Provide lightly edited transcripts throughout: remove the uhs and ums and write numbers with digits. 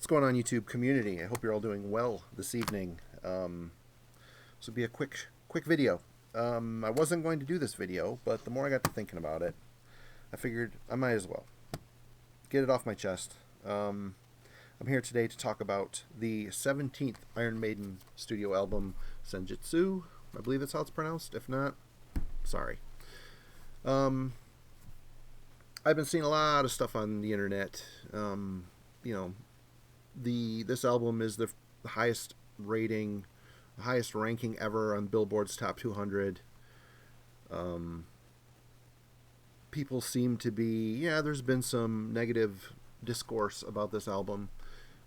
What's going on, YouTube community? I hope you're all doing well this evening. This will be a quick video. I wasn't going to do this video, but the more I got to thinking about it, I figured I might as well get it off my chest. I'm here today to talk about the 17th Iron Maiden studio album, Senjutsu. I believe that's how it's pronounced. If not, sorry. I've been seeing a lot of stuff on the internet. This album is the highest rating, the highest ranking ever on Billboard's Top 200. People seem to be, there's been some negative discourse about this album.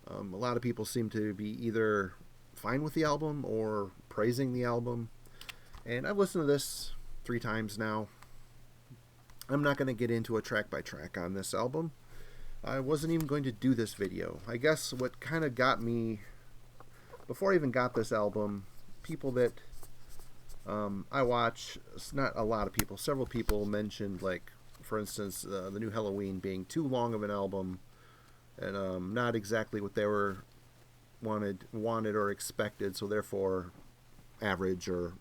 A lot of people seem to be either fine with the album or praising the album. And I've listened to this 3 times now. I'm not going to get into a track by track on this album. I wasn't even going to do this video. I guess what kind of got me, before I even got this album, people that I watch, not a lot of people, several people mentioned, like, for instance, the new Halloween being too long of an album and not exactly what they were wanted or expected, so therefore average, or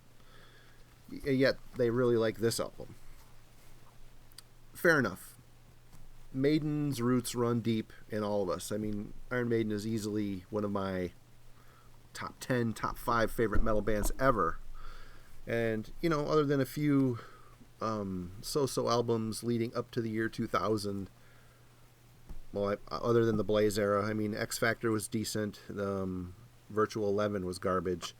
yet they really like this album. Fair enough. Maiden's roots run deep in all of us. I mean, Iron Maiden is easily one of my top 10, top 5 favorite metal bands ever. And, other than a few so-so albums leading up to the year 2000, well, other than the Blaze era, I mean, X Factor was decent. Virtual 11 was garbage.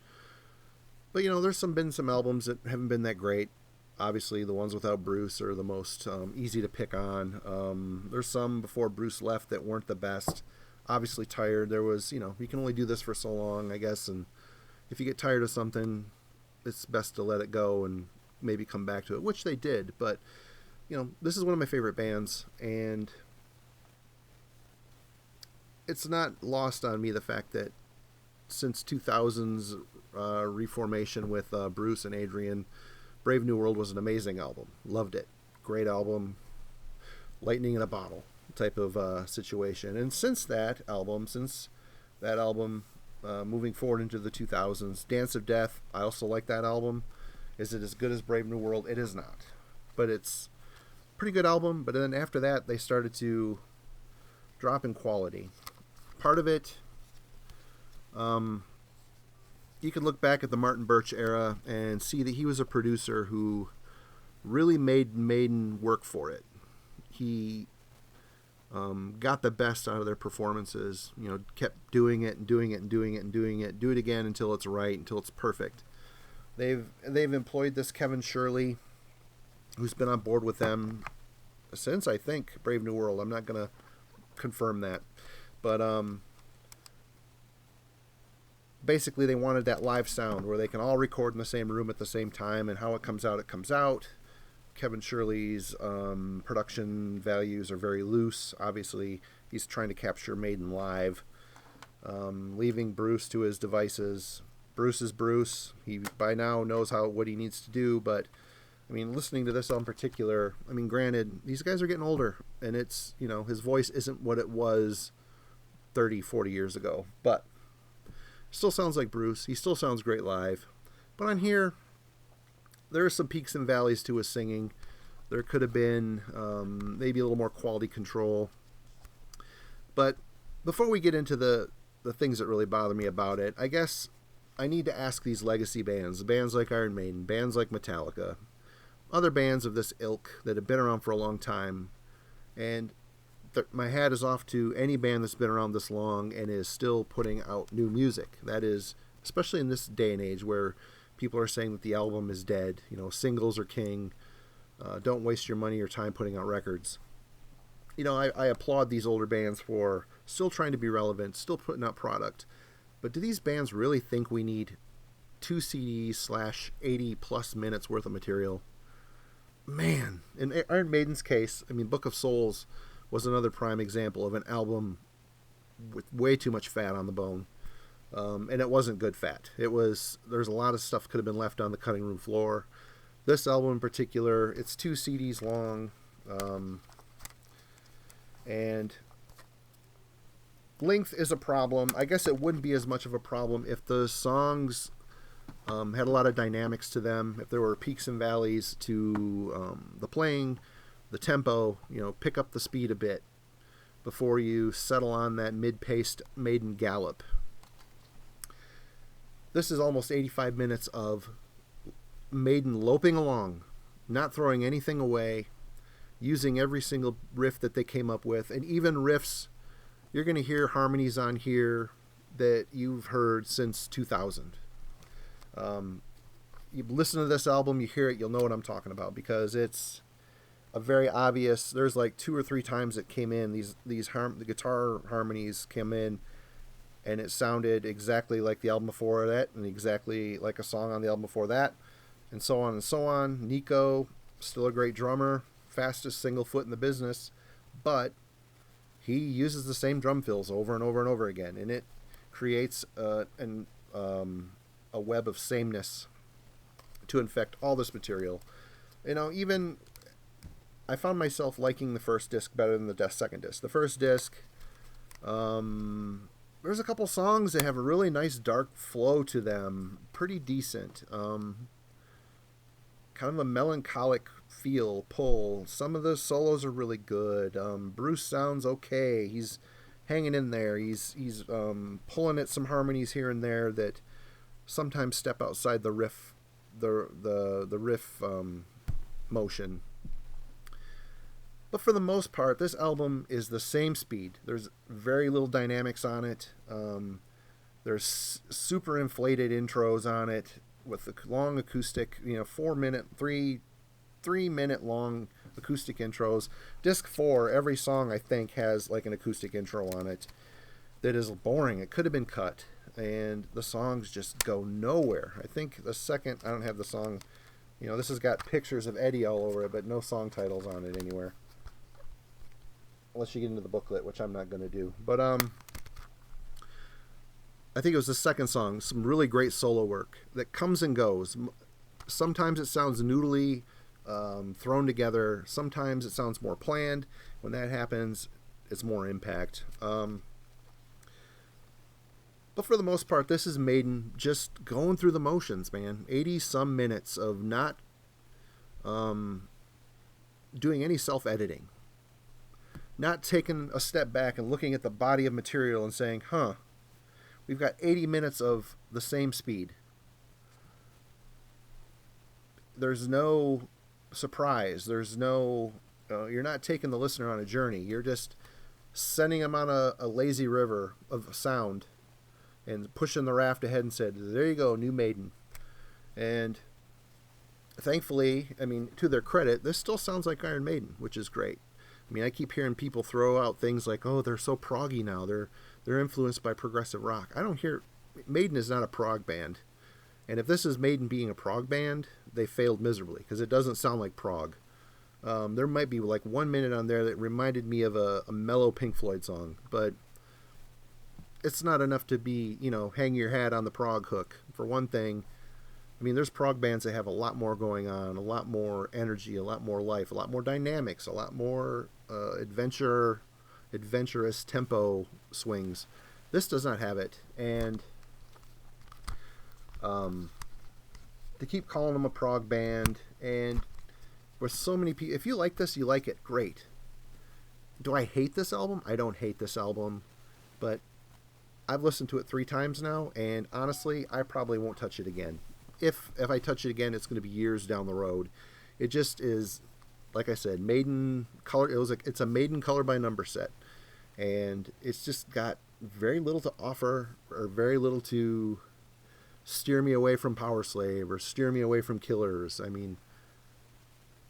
But, there's been some albums that haven't been that great. Obviously, the ones without Bruce are the most easy to pick on. There's some before Bruce left that weren't the best. Obviously, Tired. There was, you can only do this for so long, I guess. And if you get tired of something, it's best to let it go and maybe come back to it, which they did. But, this is one of my favorite bands. And it's not lost on me the fact that since 2000's reformation with Bruce and Adrian, Brave New World was an amazing album. Loved it. Great album. Lightning in a bottle type of situation. And since that album, moving forward into the 2000s, Dance of Death, I also like that album. Is it as good as Brave New World? It is not. But it's a pretty good album. But then after that, they started to drop in quality. Part of it, you can look back at the Martin Birch era and see that he was a producer who really made Maiden work for it. He got the best out of their performances, kept doing it and doing it and doing it and doing it. Do it again until it's right, until it's perfect. They've employed this Kevin Shirley, who's been on board with them since, I think, Brave New World. I'm not going to confirm that. But basically, they wanted that live sound where they can all record in the same room at the same time, and how it comes out, it comes out. Kevin Shirley's production values are very loose. Obviously, he's trying to capture Maiden live, leaving Bruce to his devices. Bruce is Bruce. He by now knows what he needs to do, but I mean, listening to this in particular, I mean, granted, these guys are getting older, and it's, his voice isn't what it was 30, 40 years ago, but still sounds like Bruce. He still sounds great live. But on here, there are some peaks and valleys to his singing. There could have been maybe a little more quality control. But before we get into the things that really bother me about it, I guess I need to ask these legacy bands like Iron Maiden, bands like Metallica, other bands of this ilk that have been around for a long time, and my hat is off to any band that's been around this long and is still putting out new music. That is, especially in this day and age where people are saying that the album is dead, singles are king, don't waste your money or time putting out records. I applaud these older bands for still trying to be relevant, still putting out product. But do these bands really think we need 2 CDs / 80 plus minutes worth of material? Man, in Iron Maiden's case, I mean, Book of Souls was another prime example of an album with way too much fat on the bone. And it wasn't good fat. There's a lot of stuff could have been left on the cutting room floor. This album in particular, it's 2 CDs long. And Length is a problem. I guess it wouldn't be as much of a problem if the songs had a lot of dynamics to them, if there were peaks and valleys to the playing, the tempo, pick up the speed a bit before you settle on that mid-paced Maiden gallop. This is almost 85 minutes of Maiden loping along, not throwing anything away, using every single riff that they came up with, and even riffs, you're going to hear harmonies on here that you've heard since 2000. You listen to this album, you hear it, you'll know what I'm talking about, because it's a very obvious. There's like 2 or 3 times it came in, the guitar harmonies came in, and it sounded exactly like the album before that, and exactly like a song on the album before that, and so on and so on. Nico, still a great drummer, fastest single foot in the business, but he uses the same drum fills over and over and over again, and it creates a web of sameness to infect all this material. Even I found myself liking the first disc better than the second disc. The first disc, there's a couple songs that have a really nice dark flow to them, pretty decent. Kind of a melancholic pull. Some of the solos are really good. Bruce sounds okay. He's hanging in there. He's pulling at some harmonies here and there that sometimes step outside the riff, the riff motion. But for the most part, this album is the same speed. There's very little dynamics on it. There's super inflated intros on it with the long acoustic, 3-minute long acoustic intros. Disc 4, every song I think has like an acoustic intro on it that is boring. It could have been cut, and the songs just go nowhere. I think the second, I don't have the song, this has got pictures of Eddie all over it, but no song titles on it anywhere. Unless you get into the booklet, which I'm not going to do. But I think it was the second song, some really great solo work that comes and goes. Sometimes it sounds noodly, thrown together. Sometimes it sounds more planned. When that happens, it's more impact. But for the most part, this is Maiden just going through the motions, man. 80-some minutes of not doing any self-editing. Not taking a step back and looking at the body of material and saying, we've got 80 minutes of the same speed. There's no surprise. There's no, you're not taking the listener on a journey. You're just sending them on a lazy river of sound and pushing the raft ahead and said, there you go, new Maiden. And thankfully, to their credit, this still sounds like Iron Maiden, which is great. I keep hearing people throw out things like, oh, they're so proggy now. They're influenced by progressive rock. I don't hear... Maiden is not a prog band. And if this is Maiden being a prog band, they failed miserably, because it doesn't sound like prog. There might be like 1 minute on there that reminded me of a mellow Pink Floyd song, but it's not enough to be, hang your hat on the prog hook. For one thing, there's prog bands that have a lot more going on, a lot more energy, a lot more life, a lot more dynamics, a lot more adventurous tempo swings. This does not have it, and they keep calling them a prog band, and with so many people, if you like this, you like it, great. Do I hate this album? I don't hate this album, but I've listened to it 3 times now, and honestly, I probably won't touch it again. If I touch it again, it's going to be years down the road. It just is, like I said, Maiden color. It's a Maiden color by number set, and it's just got very little to offer, or very little to steer me away from Power Slave, or steer me away from Killers.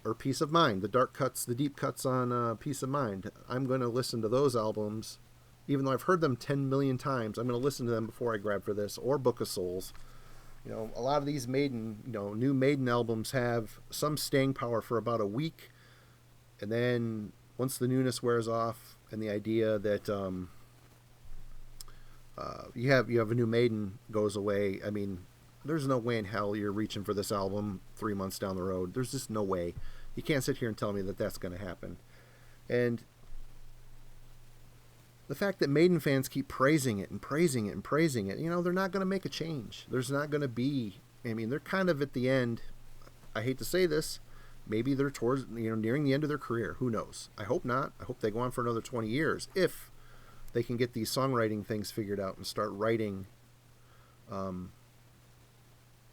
Or Peace of Mind, the dark cuts, the deep cuts on Peace of Mind. I'm going to listen to those albums, even though I've heard them 10 million times. I'm going to listen to them before I grab for this, or Book of Souls. A lot of these Maiden, new Maiden albums have some staying power for about a week, and then once the newness wears off and the idea that you have a new Maiden goes away, there's no way in hell you're reaching for this album 3 months down the road. There's just no way. You can't sit here and tell me that that's going to happen. And the fact that Maiden fans keep praising it and praising it and praising it, they're not going to make a change. There's not going to be, they're kind of at the end. I hate to say this, maybe they're towards, nearing the end of their career. Who knows? I hope not. I hope they go on for another 20 years if they can get these songwriting things figured out and start writing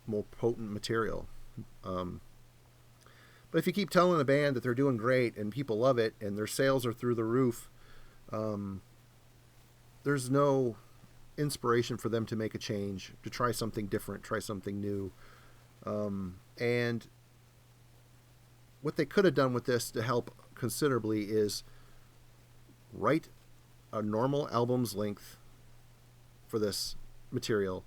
more potent material. But if you keep telling a band that they're doing great and people love it and their sales are through the roof, there's no inspiration for them to make a change, to try something different, try something new. And what they could have done with this to help considerably is write a normal album's length for this material,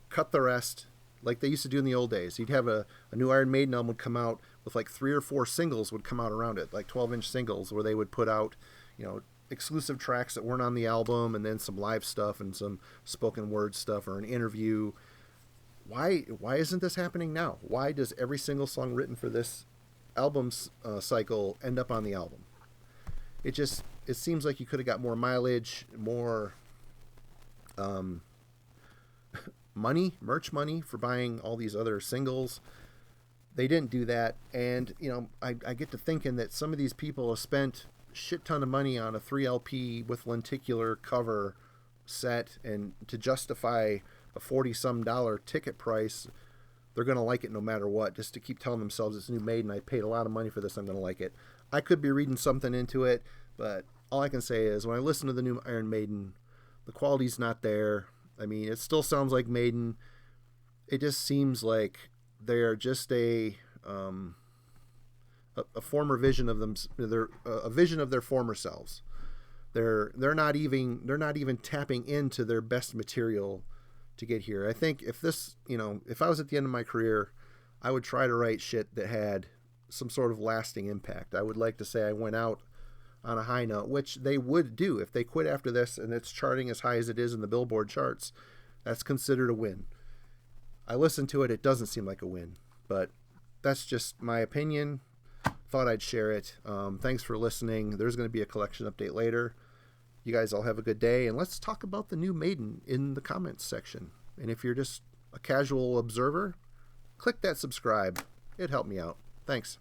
cut the rest like they used to do in the old days. You'd have a new Iron Maiden album would come out with like 3 or 4 singles would come out around it, like 12-inch singles, where they would put out, exclusive tracks that weren't on the album, and then some live stuff and some spoken word stuff or an interview. Why isn't this happening now? Why does every single song written for this album's cycle end up on the album? It seems like you could have got more mileage, more merch money for buying all these other singles. They didn't do that. And, I get to thinking that some of these people have spent a shit ton of money on a 3LP with lenticular cover set, and to justify a $40-some ticket price, they're going to like it no matter what, just to keep telling themselves it's new Maiden. I paid a lot of money for this. I'm going to like it. I could be reading something into it, but all I can say is when I listen to the new Iron Maiden, the quality's not there. It still sounds like Maiden. It just seems like they're just a former vision of them. They're a vision of their former selves. They're not even tapping into their best material to get here. I think if I was at the end of my career, I would try to write shit that had some sort of lasting impact. I would like to say I went out on a high note, which they would do if they quit after this and it's charting as high as it is in the Billboard charts. That's considered a win. I listened to it. It doesn't seem like a win, but that's just my opinion. Thought I'd share it. Thanks for listening. There's going to be a collection update later. You guys all have a good day, and let's talk about the new Maiden in the comments section. And if you're just a casual observer, click that subscribe. It'd help me out. Thanks.